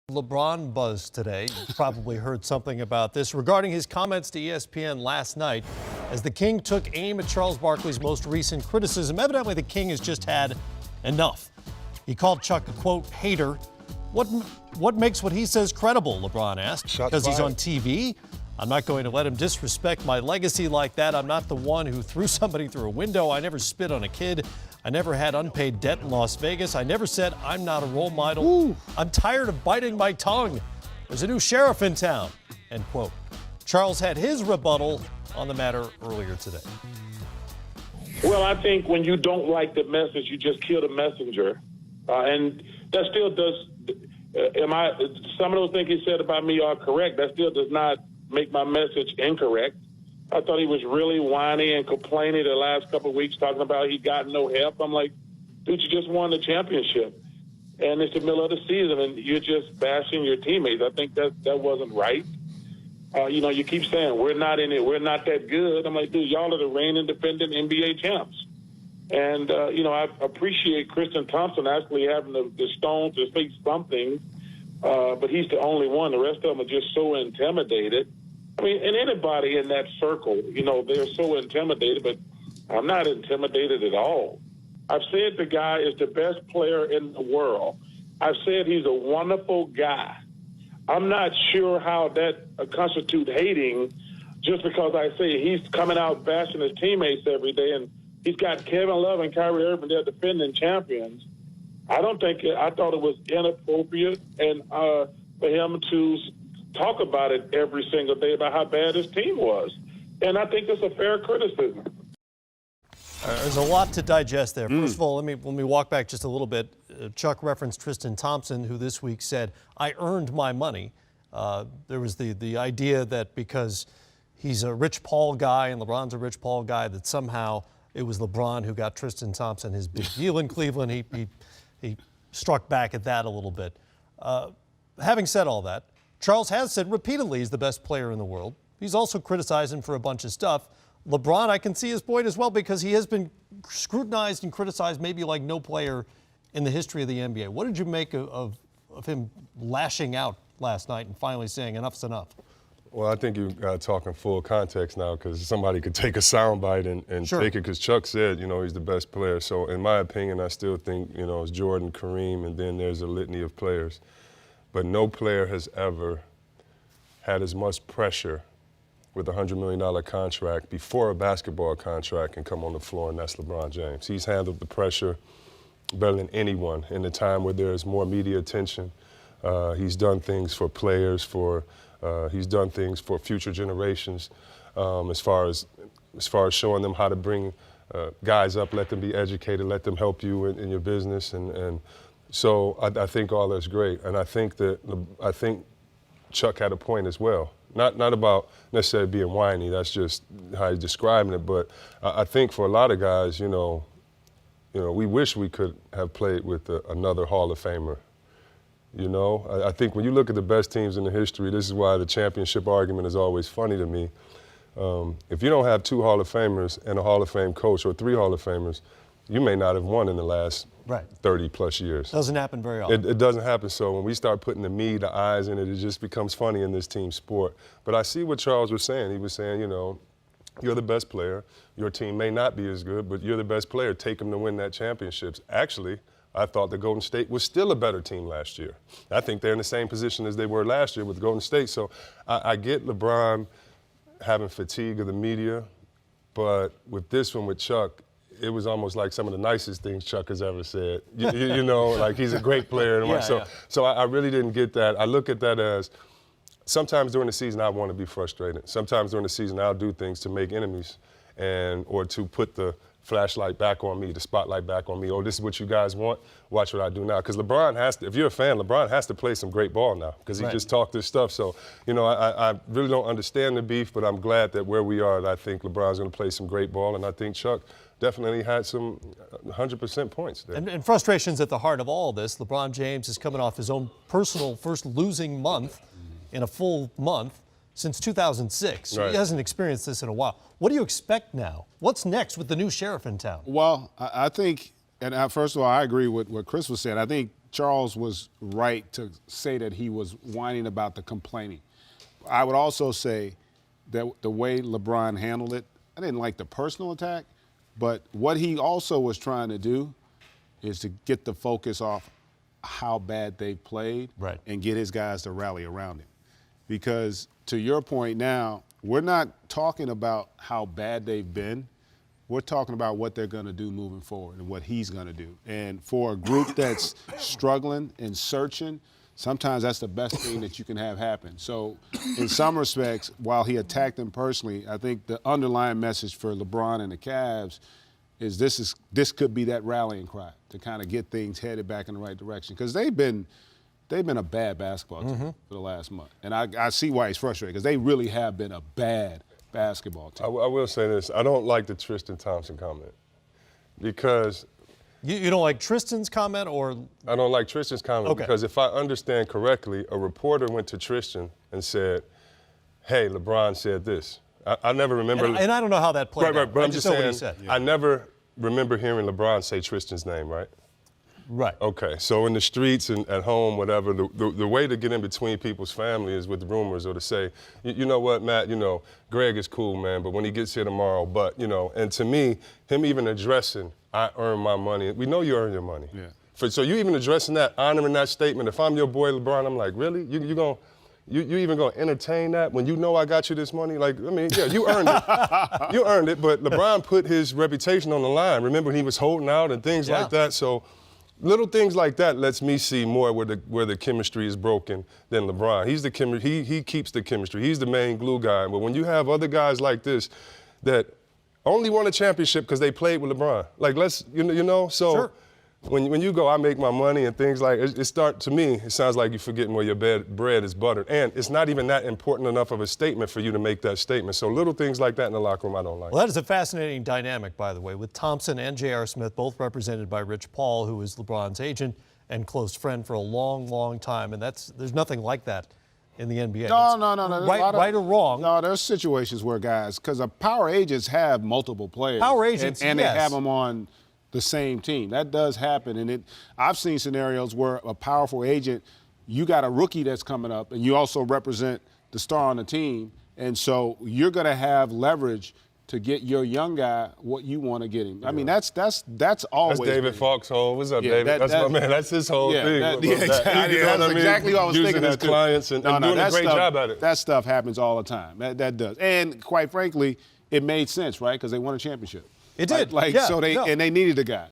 LeBron buzz today. You probably heard something about this regarding his comments to ESPN last night as the King took aim at Charles Barkley's most recent criticism. Evidently, the King has just had enough. He called Chuck a, quote, hater. What makes what he says credible, LeBron asked. Because he's on TV? I'm not going to let him disrespect my legacy like that. I'm not the one who threw somebody through a window. I never spit on a kid. I never had unpaid debt in Las Vegas. I never said I'm not a role model. Ooh. I'm tired of biting my tongue. There's a new sheriff in town, end quote. Charles had his rebuttal on the matter earlier today. Well, I think when you don't like the message, you just kill the messenger. And that still does, some of those things he said about me are correct. That still does not make my message incorrect. I thought he was really whiny and complaining the last couple of weeks, talking about he got no help. I'm like, dude, you just won the championship. And it's the middle of the season, and you're just bashing your teammates. I think that wasn't right. You keep saying, we're not in it, we're not that good. I'm like, dude, y'all are the reigning defending NBA champs. And, I appreciate Tristan Thompson actually having the stones to say something, but he's the only one. The rest of them are just so intimidated. I mean, and anybody in that circle, they're so intimidated, but I'm not intimidated at all. I've said the guy is the best player in the world. I've said he's a wonderful guy. I'm not sure how that constitutes hating just because I say he's coming out bashing his teammates every day, and he's got Kevin Love and Kyrie Irving, they're defending champions. I thought it was inappropriate and for him to talk about it every single day about how bad his team was. And I think that's a fair criticism. There's a lot to digest there. First of all, let me walk back just a little bit. Chuck referenced Tristan Thompson, who this week said, I earned my money. There was the idea that because he's a Rich Paul guy and LeBron's a Rich Paul guy, that somehow it was LeBron who got Tristan Thompson his big deal in Cleveland. He struck back at that a little bit. Having said all that, Charles has said repeatedly he's the best player in the world. He's also criticized him for a bunch of stuff. LeBron, I can see his point as well, because he has been scrutinized and criticized maybe like no player in the history of the NBA. What did you make of him lashing out last night and finally saying enough's enough? Well, I think you got to talk in full context now, because somebody could take a soundbite and Sure. take it, because Chuck said, he's the best player. So in my opinion, I still think, it's Jordan, Kareem, and then there's a litany of players. But no player has ever had as much pressure with a $100 million contract before a basketball contract and come on the floor, and that's LeBron James. He's handled the pressure better than anyone in a time where there's more media attention. He's done things for players, he's done things for future generations, as far as showing them how to bring guys up, let them be educated, let them help you in your business, and so I think all that's great, and I think Chuck had a point as well. Not about necessarily being whiny. That's just how he's describing it. But I think for a lot of guys, we wish we could have played with another Hall of Famer. I think when you look at the best teams in the history, this is why the championship argument is always funny to me. If you don't have 2 Hall of Famers and a Hall of Fame coach, or 3 Hall of Famers, you may not have won in the last 30 plus years. Doesn't happen very often. It doesn't happen. So when we start putting the me, the I's in it, it just becomes funny in this team sport. But I see what Charles was saying. He was saying, you're the best player. Your team may not be as good, but you're the best player. Take them to win that championships. Actually, I thought the Golden State was still a better team last year. I think they're in the same position as they were last year with Golden State. So I get LeBron having fatigue of the media, but with this one with Chuck, it was almost like some of the nicest things Chuck has ever said. Like he's a great player. So I really didn't get that. I look at that as sometimes during the season I want to be frustrated. Sometimes during the season I'll do things to make enemies or to put the flashlight back on me, the spotlight back on me. Oh, this is what you guys want? Watch what I do now. Because LeBron has to, if you're a fan, LeBron has to play some great ball now, because he just talked this stuff. So, I really don't understand the beef, but I'm glad that where we are, I think LeBron's going to play some great ball, and I think Chuck definitely had some 100% points there. And frustration's at the heart of all this. LeBron James is coming off his own personal first losing month in a full month since 2006. So he hasn't experienced this in a while. What do you expect now? What's next with the new sheriff in town? Well, I think, and first of all, I agree with what Chris was saying. I think Charles was right to say that he was whining about the complaining. I would also say that the way LeBron handled it, I didn't like the personal attack, but what he also was trying to do is to get the focus off how bad they played and get his guys to rally around him. Because to your point now, we're not talking about how bad they've been. We're talking about what they're going to do moving forward and what he's going to do. And for a group that's struggling and searching, sometimes that's the best thing that you can have happen. So in some respects, while he attacked them personally, I think the underlying message for LeBron and the Cavs is this could be that rallying cry to kind of get things headed back in the right direction. Because they've been a bad basketball team for the last month. And I see why he's frustrated, because they really have been a bad basketball team. I will say this. I don't like the Tristan Thompson comment because you don't like Tristan's comment, or I don't like Tristan's comment because if I understand correctly, a reporter went to Tristan and said, "Hey, LeBron said this." I never remember. And I don't know how that played out. But I'm just saying, know what he said. I never remember hearing LeBron say Tristan's name, right? Right. Okay, so in the streets and at home, whatever, the way to get in between people's family is with rumors or to say, you know what, Matt, Greg is cool, man, but when he gets here tomorrow, and to me, him even addressing, I earn my money, we know you earn your money. Yeah. So you even addressing that, honoring that statement, if I'm your boy LeBron, I'm like, really? You even gonna entertain that when you know I got you this money? Like, I mean, yeah, you earned it. You earned it, but LeBron put his reputation on the line. Remember, he was holding out and things like that, so little things like that lets me see more where the chemistry is broken than LeBron. He keeps the chemistry. He's the main glue guy. But when you have other guys like this that only won a championship because they played with LeBron, like so when you go, I make my money and things like to me, it sounds like you're forgetting where your bread is buttered. And it's not even that important enough of a statement for you to make that statement. So little things like that in the locker room, I don't like. Well, that is a fascinating dynamic, by the way, with Thompson and J.R. Smith, both represented by Rich Paul, who is LeBron's agent and close friend for a long, long time. And there's nothing like that in the NBA. No. Right or wrong. No, there's situations where guys, because power agents have multiple players. Power agents, and they have them on the same team. That does happen. And I've seen scenarios where a powerful agent, you got a rookie that's coming up, and you also represent the star on the team. And so you're going to have leverage to get your young guy what you want to get him. I mean, that's always. That's David Foxhole. What's up, David? That's my man. That's his whole thing. Exactly. That's exactly what I was Using thinking. his clients and doing a great job at it. That stuff happens all the time. That does. And quite frankly, it made sense, right? Because they won a championship. It did. And they needed a guy.